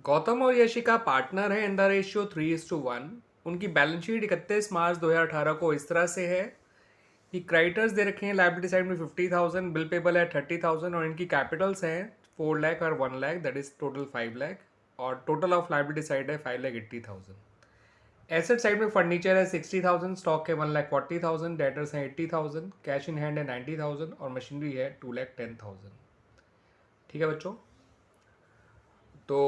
गौतम और यशिका पार्टनर है in the ratio 3:1। उनकी बैलेंस शीट 31 मार्च 2018 को इस तरह से है कि क्रेडिटर्स दे रखे हैं लाइबिलिटी साइड में 50,000, बिल पेबल है 30,000 और इनकी कैपिटल्स हैं 4 लाख और 1 lakh, that is total 5 lakh. और टोटल ऑफ लाइबिलिटी साइड है 5,80,000। एसेट साइड में फर्नीचर है 60,000, स्टॉक है 1,40,000, डेटर्स हैं 80,000, कैश इन हैंड है 90,000 और मशीनरी है 2,10,000। ठीक है बच्चों, तो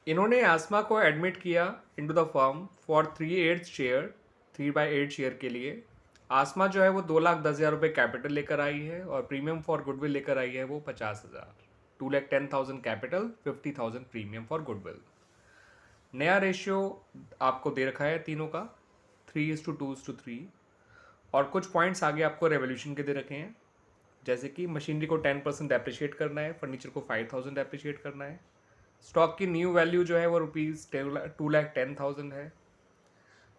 इन्होंने आसमा को एडमिट किया into the firm for 3/8 share, 3/8 share के लिए। आसमा जो है वो 2,10,000 रुपये कैपिटल लेकर आई है और प्रीमियम फॉर गुडविल लेकर आई है वो 50,000। 2,10,000 कैपिटल, 50,000 प्रीमियम फॉर गुडविल। नया रेशियो आपको दे रखा है तीनों का 3:2:3। और कुछ पॉइंट्स आगे आपको रेवोल्यूशन के दे रखे हैं, जैसे कि मशीनरी को 10% डेप्रिशिएट करना है, फर्नीचर को 5,000 डेप्रिशिएट करना है। स्टॉक की न्यू वैल्यू जो है वो रुपीज़ 2,10,000 है।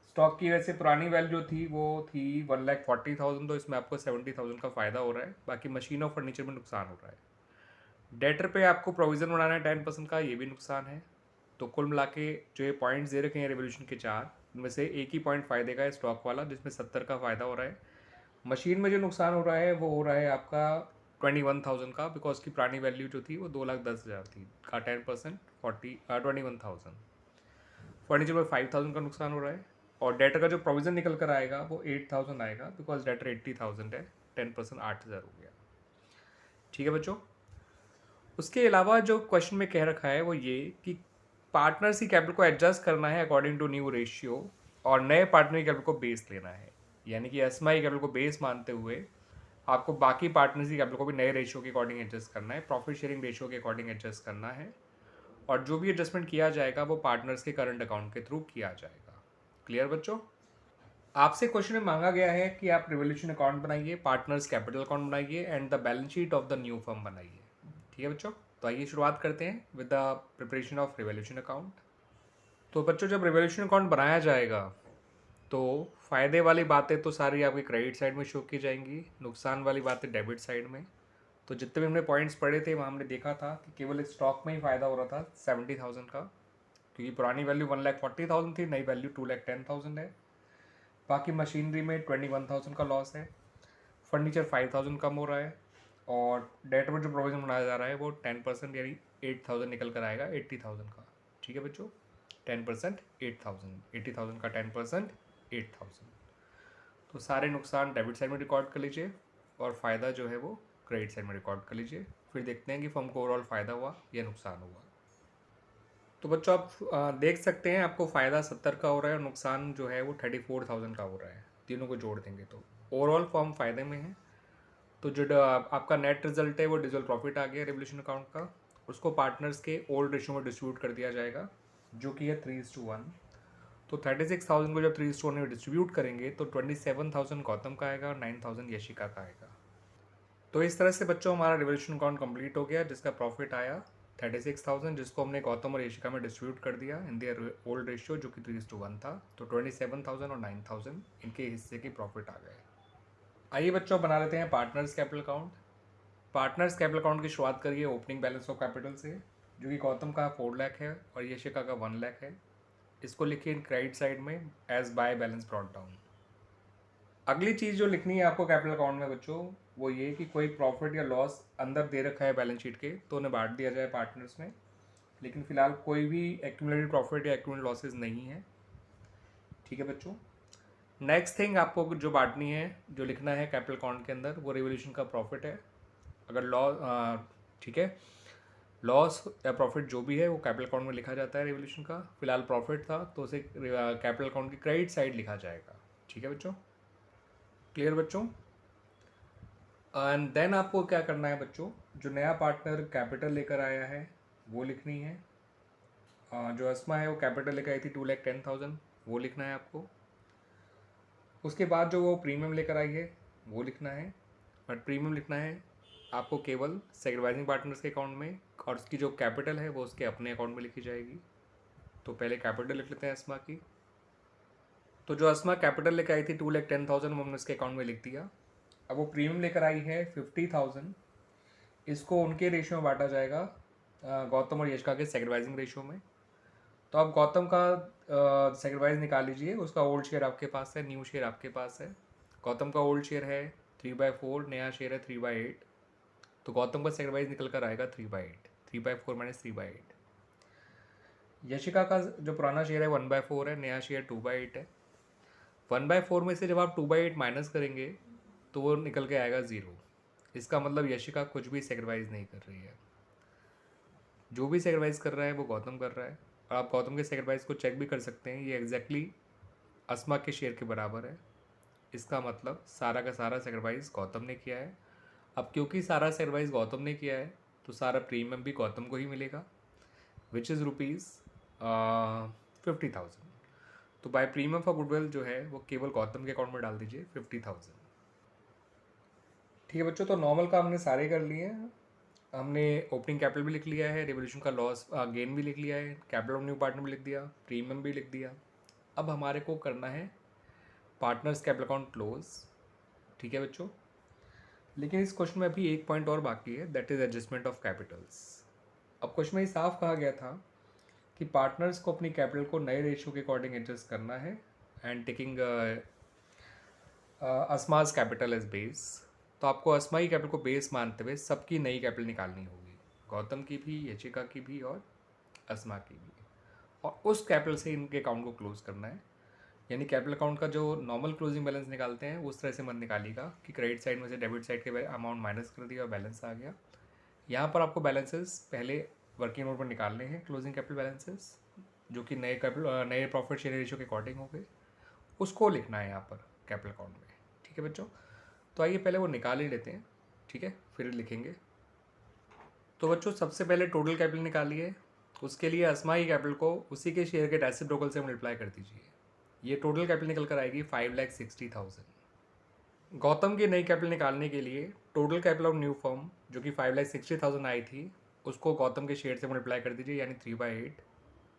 स्टॉक की वैसे पुरानी वैल्यू थी वो थी 1,40,000, तो इसमें आपको 70,000 का फ़ायदा हो रहा है। बाकी मशीन और फर्नीचर में नुकसान हो रहा है। डेटर पे आपको प्रोविज़न बनाना है 10% का, ये भी नुकसान है। तो कुल मिला के जो ये पॉइंट्स दे रखे हैं रेवोल्यूशन के 4, इनमें से एक ही पॉइंट फ़ायदे का है, स्टॉक वाला, जिसमें 70 का फ़ायदा हो रहा है। मशीन में जो नुकसान हो रहा है वो हो रहा है आपका 21,000 का, बिकॉज की पुरानी वैल्यू जो थी वो 2,10,000 थी, का 10% 21,000। फर्नीचर में 5,000 का नुकसान हो रहा है। और डेटर का जो प्रोविज़न निकल कर आएगा वो 8,000 आएगा, बिकॉज डेटर 80,000 है, 10% 8,000 हो गया। ठीक है बच्चों, उसके अलावा जो क्वेश्चन में कह रखा है वो ये कि पार्टनर्स की कैपिटल को एडजस्ट करना है अकॉर्डिंग टू न्यू रेशियो और नए पार्टनर की कैपिटल को बेस लेना है। यानी कि एस्मा की कैपिटल को बेस मानते हुए आपको बाकी पार्टनर्स की कैपिटल को भी नए रेशियो के अकॉर्डिंग एडजस्ट करना है, प्रॉफिट शेयरिंग रेशियो के अकॉर्डिंग एडजस्ट करना है। और जो भी एडजस्टमेंट किया जाएगा वो पार्टनर्स के करंट अकाउंट के थ्रू किया जाएगा। क्लियर बच्चों? आपसे क्वेश्चन में मांगा गया है कि आप रिवोल्यूशन अकाउंट बनाइए, पार्टनर्स कैपिटल अकाउंट बनाइए and the balance sheet of the new firm बनाइए। ठीक है बच्चों, तो आइए शुरुआत करते हैं with the preparation of revolution account. तो बच्चों, जब रिवोल्यूशन अकाउंट बनाया जाएगा तो फ़ायदे वाली बातें तो सारी आपकी क्रेडिट साइड में शो की जाएंगी, नुकसान वाली बातें डेबिट साइड में। तो जितने भी हमने पॉइंट्स पढ़े थे वहाँ हमने देखा था कि केवल एक स्टॉक में ही फ़ायदा हो रहा था 70,000 का, क्योंकि पुरानी वैल्यू 1,40,000 थी, नई वैल्यू 2,10,000 है। बाकी मशीनरी में 21,000 का लॉस है, फर्नीचर 5,000 कम हो रहा है और डेट पर जो प्रोविज़न बनाया जा रहा है वो 10% यानी 8,000 निकल कर आएगा 80,000 का। ठीक है बच्चों, 10% 8,000, 80,000 का 10% 8,000। तो सारे नुकसान डेबिट साइड में रिकॉर्ड कर लीजिए और फ़ायदा जो है वो क्रेडिट साइड में रिकॉर्ड कर लीजिए। फिर देखते हैं कि फर्म को ओवरऑल फ़ायदा हुआ या नुकसान हुआ। तो बच्चों, आप देख सकते हैं आपको फ़ायदा 70 का हो रहा है और नुकसान जो है वो 34,000 का हो रहा है। तीनों को जोड़ देंगे तो ओवरऑल फर्म फ़ायदे में है। तो जो आपका नेट रिजल्ट है वो डिजिटल प्रॉफिट आ गया रिवोल्यूशन अकाउंट का, उसको पार्टनर्स के ओल्ड रेशियो में डिस्ट्रीब्यूट कर दिया जाएगा, जो कि है 3:1। तो 36,000 को जब 3:1 में डिस्ट्रीब्यूट करेंगे तो 27,000 गौतम का आएगा और 9,000 यशिका का आएगा। तो इस तरह से बच्चों हमारा रिवोल्यूशन अकाउंट कंप्लीट हो गया, जिसका प्रॉफिट आया 36,000, जिसको हमने गौतम और यशिका में डिस्ट्रीब्यूट कर दिया इन दियर ओल्ड रेशियो, जो कि 3:1 था। तो 27,000 और 9,000 इनके हिस्से की प्रॉफिट आ गए। आइए बच्चों, बना लेते हैं partners capital account. Partners capital account की शुरुआत करिए ओपनिंग बैलेंस ऑफ कैपिटल से, जो कि गौतम का 4 लाख है और यशिका का 1 लाख है। इसको लिखिए क्रेडिट साइड में as by balance brought down. अगली चीज़ जो लिखनी है आपको कैपिटल अकाउंट में बच्चों, वो ये कि कोई प्रॉफिट या लॉस अंदर दे रखा है बैलेंस शीट के तो उन्हें बांट दिया जाए पार्टनर्स में। लेकिन फिलहाल कोई भी एक्यूमुलेटेड प्रॉफिट या एक्यूमुलेटेड लॉसेज नहीं है। ठीक है बच्चों, नेक्स्ट थिंग आपको जो बांटनी है, जो लिखना है कैपिटल अकाउंट के अंदर, वो रिवोल्यूशन का प्रॉफिट है। अगर ठीक है, लॉस या प्रॉफिट जो भी है वो कैपिटल अकाउंट में लिखा जाता है रिवोल्यूशन का। फिलहाल प्रॉफिट था तो उसे कैपिटल अकाउंट की क्रेडिट साइड लिखा जाएगा। ठीक है बच्चों, क्लियर बच्चों? एंड देन आपको क्या करना है बच्चों, जो नया पार्टनर कैपिटल लेकर आया है वो लिखनी है। जो अस्मा है वो कैपिटल लेकर आई थी 2,10,000, वो लिखना है आपको। उसके बाद जो वो प्रीमियम लेकर आई है वो लिखना है, बट प्रीमियम लिखना है आपको केवल सेक्रीफाइसिंग पार्टनर्स के अकाउंट में, और उसकी जो कैपिटल है वो उसके अपने अकाउंट में लिखी जाएगी। तो पहले कैपिटल लिख लेते हैं अस्मा की। तो जो अस्मा कैपिटल लेकर आई थी 2,10,000, हमने उसके अकाउंट में लिख दिया। अब वो प्रीमियम लेकर आई है 50,000, इसको उनके रेशियो में बांटा जाएगा गौतम और यशिका के सेक्रीफाइसिंग रेशियो में। तो आप गौतम का सेक्रीफाइस निकाल लीजिए। उसका ओल्ड शेयर आपके पास है, न्यू शेयर आपके पास है। गौतम का ओल्ड शेयर है 3/4, नया शेयर है 3/8। तो गौतम का सेक्रीफाइस निकल कर आएगा 3/8, 3/4 माइनस 3/8। यशिका का जो पुराना शेयर है 1/4 है, नया शेयर 2/8 है। 1/4 में से जब आप 2/8 माइनस करेंगे तो वो निकल के आएगा 0। इसका मतलब यशिका कुछ भी सेक्रीफाइस नहीं कर रही है। जो भी सेक्रीफाइस कर रहा है वो गौतम कर रहा है। और आप गौतम के सेक्रीफाइस को चेक भी कर सकते हैं, ये एग्जैक्टली अस्मा के शेयर के बराबर है। इसका मतलब सारा का सारा सेक्रीफाइस गौतम ने किया है। अब क्योंकि सारा सेक्रीफाइस गौतम ने किया है तो सारा प्रीमियम भी गौतम को ही मिलेगा, विच इज़ ₹50,000। तो बाय प्रीमियम फॉर गुडविल जो है वो केवल गौतम के अकाउंट में डाल दीजिए 50,000। ठीक है बच्चों, तो नॉर्मल का हमने सारे कर लिए हैं। हमने ओपनिंग कैपिटल भी लिख लिया है, रिवोल्यूशन का लॉस गेन भी लिख लिया है, कैपिटल ऑफ न्यू पार्टनर भी लिख दिया, प्रीमियम भी लिख दिया। अब हमारे को करना है पार्टनर्स कैपिटल अकाउंट क्लोज। ठीक है बच्चों, लेकिन इस क्वेश्चन में अभी एक पॉइंट और बाकी है, that is adjustment of Capitals. अब क्वेश्चन में ये साफ कहा गया था कि पार्टनर्स को अपनी कैपिटल को नए रेशियो के अकॉर्डिंग एडजस्ट करना है एंड टेकिंग अस्माज कैपिटल एज बेस। तो आपको अस्मा की कैपिटल को बेस मानते हुए सबकी नई कैपिटल निकालनी होगी, गौतम की भी, यचिका की भी और अस्मा की भी। और उस कैपिटल से इनके अकाउंट को क्लोज करना है। यानी कैपिटल अकाउंट का जो नॉर्मल क्लोजिंग बैलेंस निकालते हैं उस तरह से मत निकालिएगा कि क्रेडिट साइड में से डेबिट साइड के अमाउंट माइनस कर दिया और बैलेंस आ गया। यहाँ पर आपको बैलेंसेस पहले वर्किंग नोट पर निकालने हैं, क्लोजिंग कैपिटल बैलेंसेस जो कि नए कैपिटल नए प्रॉफिट शेयर रेशियो के अकॉर्डिंग हो गए, उसको लिखना है यहाँ पर कैपिटल अकाउंट में। ठीक है बच्चों, तो आइए पहले वो निकाल ही लेते हैं, ठीक है, फिर लिखेंगे। तो बच्चों सबसे पहले टोटल कैपिटल निकालिए। उसके लिए अस्मा की कैपिटल को उसी के शेयर के रेसिप्रोकल से मल्टीप्लाई कर दीजिए। ये टोटल कैपिटल निकल कर आएगी 5,60,000। गौतम की नई कैपिटल निकालने के लिए total capital of new firm जो कि 5,60,000 आई थी उसको गौतम के शेयर से मल्टीप्लाई कर दीजिए, यानी 3/8।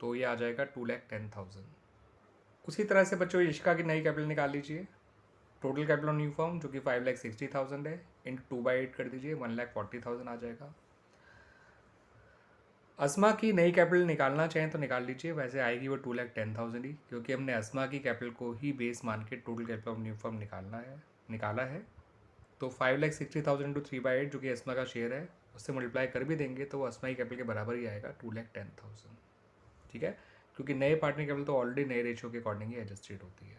तो ये आ जाएगा 2,10,000। उसी तरह से बच्चों यशिका की नई कैपिटल निकाल लीजिए। Total capital of new firm जो कि 5,60,000 है, इंटू 2/8 कर दीजिए, 1,40,000 आ जाएगा। अस्मा की नई कैपिटल निकालना चाहें तो निकाल लीजिए, वैसे आएगी वो 2,10,000 ही, क्योंकि हमने अस्मा की कैपिटल को ही बेस मान के total capital of new firm निकाला है। तो 5,60,000 इंटू 3/8 जो कि अस्मा का शेयर है उससे मल्टीप्लाई कर भी देंगे तो वो अस्मा की कैपिटल के बराबर ही आएगा 2,10,000। ठीक है, क्योंकि नए पार्टनर कैपिटल तो ऑलरेडी नए रेशियो के अकॉर्डिंग ही एडजस्टेड होती है।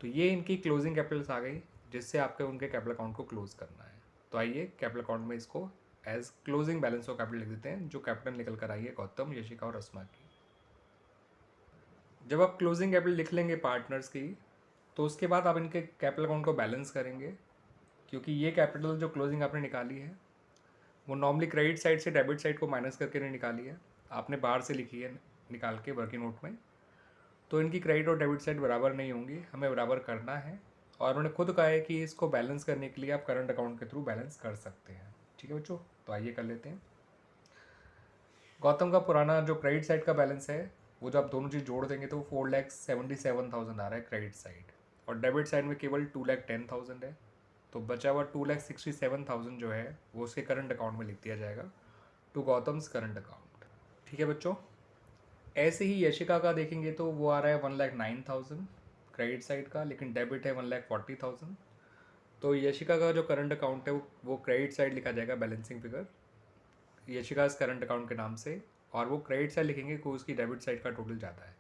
तो ये इनकी क्लोजिंग कैपिटल्स आ गई जिससे आपके उनके कैपिटल अकाउंट को क्लोज करना है। तो आइए कैपिटल अकाउंट में इसको as closing balance of capital लिख देते हैं, जो कैपिटल निकल कर आई है गौतम, यशिका और अस्मा की। जब आप क्लोजिंग कैपिटल लिख लेंगे पार्टनर्स की तो उसके बाद आप इनके कैपिटल अकाउंट को बैलेंस करेंगे, क्योंकि ये कैपिटल जो क्लोजिंग आपने निकाली है वो नॉर्मली क्रेडिट साइड से डेबिट साइड को माइनस करके नहीं निकाली है, आपने बाहर से लिखी है निकाल के वर्किंग नोट में। तो इनकी क्रेडिट और डेबिट साइड बराबर नहीं होंगी, हमें बराबर करना है। और उन्होंने खुद कहा है कि इसको बैलेंस करने के लिए आप करंट अकाउंट के थ्रू बैलेंस कर सकते हैं। ठीक है बच्चों, तो आइए कर लेते हैं। गौतम का पुराना जो क्रेडिट साइड का बैलेंस है वो जब आप दोनों चीज़ जोड़ देंगे तो 4,77,000 आ रहा है क्रेडिट साइड, और डेबिट साइड में केवल 2,10,000 है। तो बचा हुआ 2,67,000 जो है वो उसके करंट अकाउंट में लिख दिया जाएगा, टू गौतम्स करंट अकाउंट। ठीक है बच्चों, ऐसे ही यशिका का देखेंगे तो वो आ रहा है 1,09,000 क्रेडिट साइड का, लेकिन डेबिट है 1,40,000। तो यशिका का जो करंट अकाउंट है वो क्रेडिट साइड लिखा जाएगा balancing figure Yashika current account के नाम से, और वो क्रेडिट साइड लिखेंगे को उसकी डेबिट साइड का टोटल जाता है।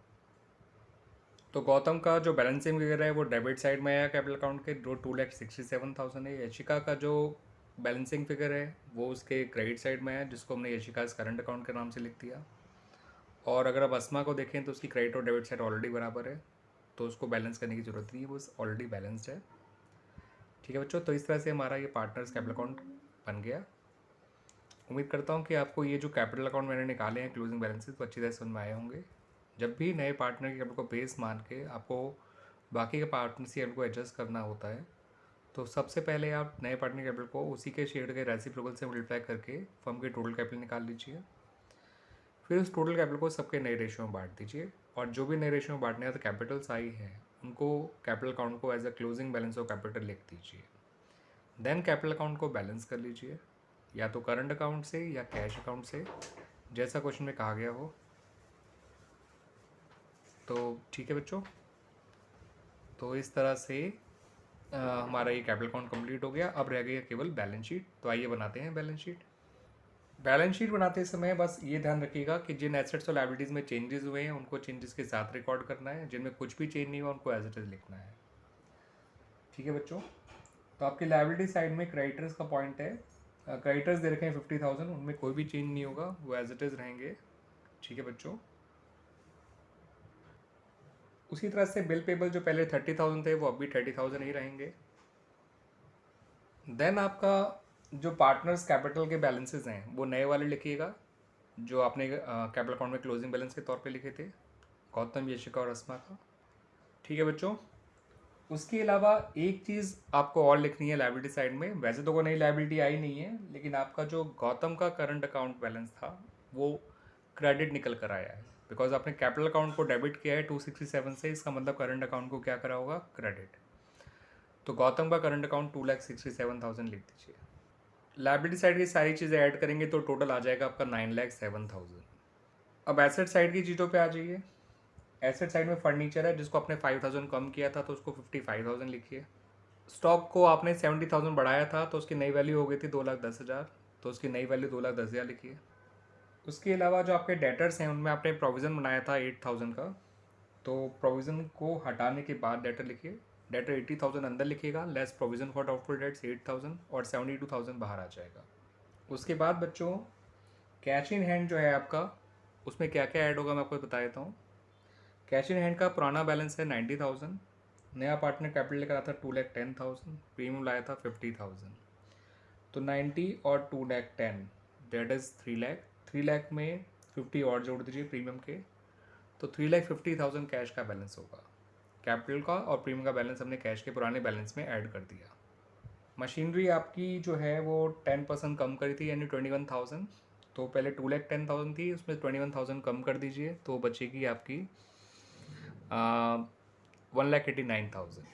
तो गौतम का जो बैलेंसिंग फिगर है वो डेबिट साइड में आया कैपिटल अकाउंट के, जो 2,67,000 है। यशिका का जो बैलेंसिंग फिगर है वो उसके क्रेडिट साइड में है, जिसको हमने यशिका करंट अकाउंट के नाम से लिख दिया। और अगर आप अस्मा को देखें तो उसकी क्रेडिट और डेबिट साइड ऑलरेडी बराबर है, तो उसको बैलेंस करने की ज़रूरत नहीं है, वो ऑलरेडी बैलेंस्ड है। ठीक है बच्चों, तो इस तरह से हमारा ये पार्टनर्स कैपिटल अकाउंट बन गया। उम्मीद करता हूँ कि आपको ये जो कैपिटल अकाउंट मैंने निकाले हैं क्लोजिंग बैलेंसेस वो अच्छी तरह समझ में आए होंगे। जब भी नए पार्टनर के कैपिटल को बेस मान के आपको बाकी के पार्टनर्स के कैपिटल को एडजस्ट करना होता है, तो सबसे पहले आप नए पार्टनर कैपिटल को उसी के शेयर के रेसिप्रोकल से मल्टीप्लाई करके फर्म के टोटल कैपिटल निकाल लीजिए। फिर उस टोटल कैपिटल को सबके नए रेशियो में बांट दीजिए, और जो भी नए रेशियो में बांटने तो कैपिटल्स आई हैं उनको कैपिटल अकाउंट को as a closing balance of capital लिख दीजिए। देन कैपिटल अकाउंट को बैलेंस कर लीजिए। या तो करंट अकाउंट से या कैश अकाउंट से, जैसा क्वेश्चन में कहा गया हो। तो ठीक है बच्चों, तो इस तरह से हमारा ये कैपिटल अकाउंट कंप्लीट हो गया। अब रह गया केवल बैलेंस शीट। तो आइए बनाते हैं बैलेंस शीट। बैलेंस शीट बनाते समय बस ये ध्यान रखिएगा कि जिन एसेट्स और लायबिलिटीज़ में चेंजेस हुए हैं उनको चेंजेस के साथ रिकॉर्ड करना है, जिनमें कुछ भी चेंज नहीं हुआ उनको एज इट इज़ लिखना है। ठीक है बच्चों, तो आपकी लायबिलिटी साइड में क्रेडिटर्स का पॉइंट है। क्रेडिटर्स दे रखे हैं 50,000, उनमें कोई भी चेंज नहीं होगा, वो एज इट इज़ रहेंगे। ठीक है बच्चों, उसी तरह से बिल पेबल जो पहले 30,000 थे वो अब भी 30,000 ही रहेंगे। देन आपका जो पार्टनर्स कैपिटल के बैलेंसेस हैं वो नए वाले लिखिएगा, जो आपने कैपिटल अकाउंट में क्लोजिंग बैलेंस के तौर पे लिखे थे, गौतम, यशिका और अस्मा का। ठीक है बच्चों, उसके अलावा एक चीज़ आपको और लिखनी है लायबिलिटी साइड में। वैसे तो कोई नई लायबिलिटी आई नहीं है, लेकिन आपका जो गौतम का करंट अकाउंट बैलेंस था वो क्रेडिट निकल कर आया है, बिकॉज आपने कैपिटल अकाउंट को डेबिट किया है 267 से, इसका मतलब करंट अकाउंट को क्या करा होगा, क्रेडिट। तो गौतम का करंट अकाउंट 2,67,000 लिख दीजिए। लायबिलिटी साइड की सारी चीज़ें ऐड करेंगे तो टोटल आ जाएगा आपका 9,07,000। अब एसेट साइड की चीज़ों पे आ जाइए। एसेट साइड में फर्नीचर है, जिसको आपने 5,000 कम किया था तो उसको 55,000 लिखिए। स्टॉक को आपने 70,000 बढ़ाया था तो उसकी नई वैल्यू हो गई थी 2,10,000, तो उसकी नई वैल्यू 2,10,000 लिखिए। उसके अलावा जो आपके डेटर्स हैं उनमें आपने प्रोविज़न बनाया था 8,000 का, तो प्रोविज़न को हटाने के बाद डेटर लिखिए। डेटर 80,000 अंदर लिखिएगा, less provision for doubtful debts 8,000 और 72,000 बाहर आ जाएगा। उसके बाद बच्चों कैश इन हैंड जो है आपका, उसमें क्या क्या ऐड होगा मैं आपको बता देता हूँ। कैश इन हैंड का पुराना बैलेंस है 90,000, नया पार्टनर कैपिटल लेकर आता 2,10,000, प्रीमियम लाया था 50,000, तो 90 और 2,10 दैट इज़ 3,00,000। 3,00,000 में 50 और जोड़ दीजिए प्रीमियम के, तो 3,50,000 कैश का बैलेंस होगा। कैपिटल का और प्रीमियम का बैलेंस हमने कैश के पुराने बैलेंस में ऐड कर दिया। मशीनरी आपकी जो है वो 10% कम करी थी, यानी 21,000। तो पहले 2,10,000 थी, उसमें 21,000 कम कर दीजिए तो बचेगी आपकी 1,89,000।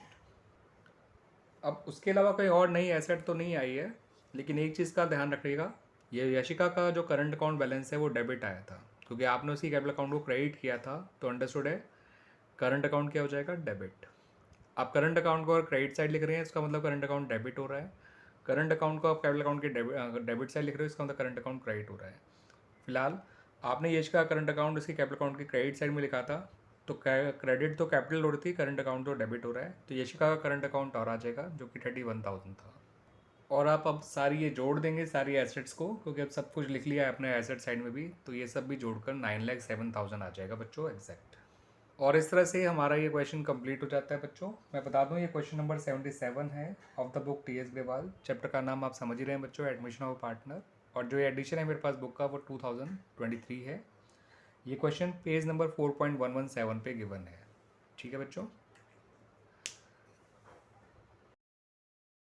अब उसके अलावा कोई और नई एसेट तो नहीं आई है, लेकिन एक चीज़ का ध्यान रखिएगा, ये यशिका का जो करंट अकाउंट बैलेंस है वो डेबिट आया था, क्योंकि आपने उसी कैपिटल अकाउंट को क्रेडिट किया था, तो अंडरस्टूड है करंट अकाउंट क्या हो जाएगा, डेबिट। आप करंट अकाउंट को अगर क्रेडिट साइड लिख रहे हैं इसका मतलब करंट अकाउंट डेबिट हो रहा है, करंट अकाउंट को आप कैपिटल अकाउंट के डेबिट साइड लिख रहे हो इसका मतलब करंट अकाउंट क्रेडिट हो रहा है। फिलहाल आपने यश का करंट अकाउंट उसकी कैपिटल अकाउंट के क्रेडिट साइड में लिखा था, तो क्रेडिट तो कैपिटल हो रही थी, करंट अकाउंट तो डेबिट हो रहा है, तो यशिका का करंट अकाउंट और आ जाएगा जो कि 31,000 था। और आप अब सारी ये जोड़ देंगे सारी एसेट्स को, क्योंकि अब सब कुछ लिख लिया है अपने एसेट साइड में भी, तो ये सब भी जोड़कर 9,07,000 आ जाएगा बच्चों एग्जैक्ट। और इस तरह से हमारा ये क्वेश्चन कंप्लीट हो जाता है बच्चों। मैं बता दूं ये क्वेश्चन नंबर 77 है of the book T.S.. Grewal. Chapter का नाम आप समझ ही रहे हैं बच्चों, एडमिशन ऑफ पार्टनर। और जो ये एडिशन है मेरे पास बुक का वो 2023 है। ये क्वेश्चन पेज नंबर 4.117 पे गिवन है। ठीक है बच्चों।